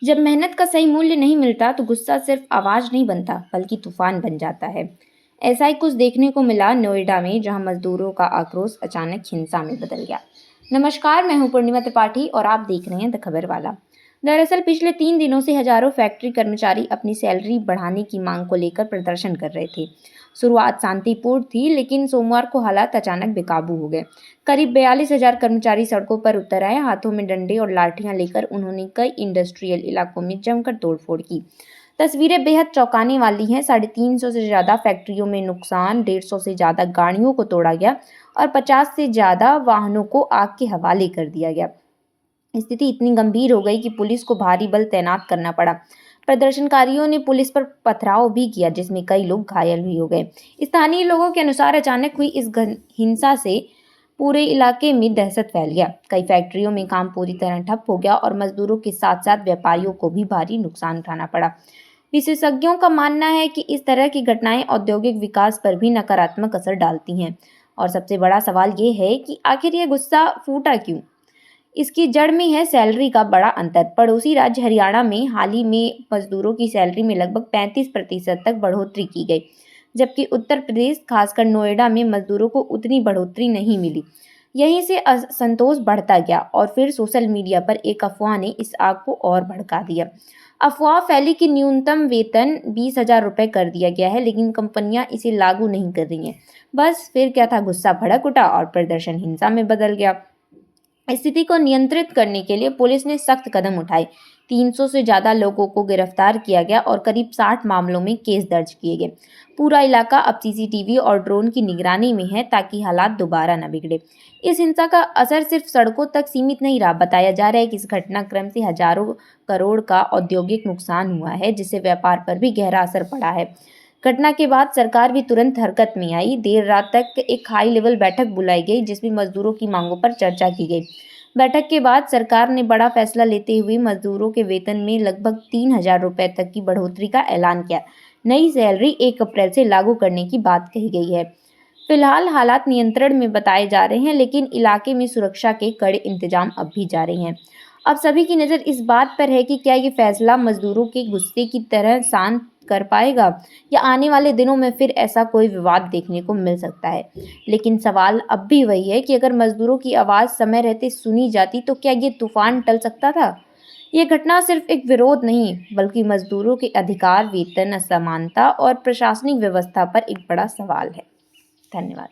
जब मेहनत का सही मूल्य नहीं मिलता तो गुस्सा सिर्फ आवाज नहीं बनता बल्कि तूफान बन जाता है। ऐसा ही कुछ देखने को मिला नोएडा में, जहां मजदूरों का आक्रोश अचानक हिंसा में बदल गया। नमस्कार, मैं हूं पूर्णिमा त्रिपाठी और आप देख रहे हैं द खबर वाला। दरअसल पिछले 3 दिनों से हजारों फैक्ट्री कर्मचारी अपनी सैलरी बढ़ाने की मांग को लेकर प्रदर्शन कर रहे थे। शुरुआत शांतिपूर्ण थी, लेकिन सोमवार को हालात अचानक बेकाबू हो गए। करीब 42,000 कर्मचारी सड़कों पर उतर आए। हाथों में डंडे और लाठियां लेकर उन्होंने कई इंडस्ट्रियल इलाकों में जमकर तोड़फोड़ की। तस्वीरें बेहद चौंकाने वाली हैं। 350 से ज़्यादा फैक्ट्रियों में नुकसान, 150 से ज़्यादा गाड़ियों को तोड़ा गया और 50 से ज़्यादा वाहनों को आग के हवाले कर दिया गया। स्थिति इतनी गंभीर हो गई कि पुलिस को भारी बल तैनात करना पड़ा। प्रदर्शनकारियों ने पुलिस पर पथराव भी किया, जिसमें कई लोग घायल भी हो गए। स्थानीय लोगों के अनुसार अचानक हुई इस हिंसा से पूरे इलाके में दहशत फैल गया। कई फैक्ट्रियों में काम पूरी तरह ठप हो गया और मजदूरों के साथ साथ व्यापारियों को भी भारी नुकसान उठाना पड़ा। विशेषज्ञों का मानना है कि इस तरह की घटनाएं औद्योगिक विकास पर भी नकारात्मक असर डालती हैं। और सबसे बड़ा सवाल ये है कि आखिर ये गुस्सा फूटा क्यों? इसकी जड़ में है सैलरी का बड़ा अंतर। पड़ोसी राज्य हरियाणा में हाल ही में मजदूरों की सैलरी में लगभग 35% तक बढ़ोतरी की गई, जबकि उत्तर प्रदेश, खासकर नोएडा में मजदूरों को उतनी बढ़ोतरी नहीं मिली। यहीं से असंतोष बढ़ता गया और फिर सोशल मीडिया पर एक अफवाह ने इस आग को और भड़का दिया। अफवाह फैली कि न्यूनतम वेतन 20,000 रुपये कर दिया गया है, लेकिन कंपनियां इसे लागू नहीं कर रही हैं। बस फिर क्या था, गुस्सा भड़क उठा और प्रदर्शन हिंसा में बदल गया। स्थिति को नियंत्रित करने के लिए पुलिस ने सख्त कदम उठाए। 300 से ज़्यादा लोगों को गिरफ्तार किया गया और करीब 60 मामलों में केस दर्ज किए गए। पूरा इलाका अब सीसीटीवी और ड्रोन की निगरानी में है, ताकि हालात दोबारा न बिगड़े। इस हिंसा का असर सिर्फ सड़कों तक सीमित नहीं रहा। बताया जा रहा है कि इस घटनाक्रम से हजारों करोड़ का औद्योगिक नुकसान हुआ है, जिससे व्यापार पर भी गहरा असर पड़ा है। घटना के बाद सरकार भी तुरंत हरकत में आई। देर रात तक एक हाई लेवल बैठक बुलाई गई, जिसमें मजदूरों की मांगों पर चर्चा की गई। बैठक के बाद सरकार ने बड़ा फैसला लेते हुए मजदूरों के वेतन में लगभग 3,000 रुपये तक की बढ़ोतरी का ऐलान किया। नई सैलरी 1 अप्रैल से लागू करने की बात कही गई है। फिलहाल हालात नियंत्रण में बताए जा रहे हैं, लेकिन इलाके में सुरक्षा के कड़े इंतजाम अब भी जारी हैं। अब सभी की नज़र इस बात पर है कि क्या ये फैसला मजदूरों के गुस्से की तरह शांत कर पाएगा, या आने वाले दिनों में फिर ऐसा कोई विवाद देखने को मिल सकता है। लेकिन सवाल अब भी वही है कि अगर मजदूरों की आवाज़ समय रहते सुनी जाती तो क्या ये तूफान टल सकता था? ये घटना सिर्फ एक विरोध नहीं, बल्कि मजदूरों के अधिकार, वेतन असमानता और प्रशासनिक व्यवस्था पर एक बड़ा सवाल है। धन्यवाद।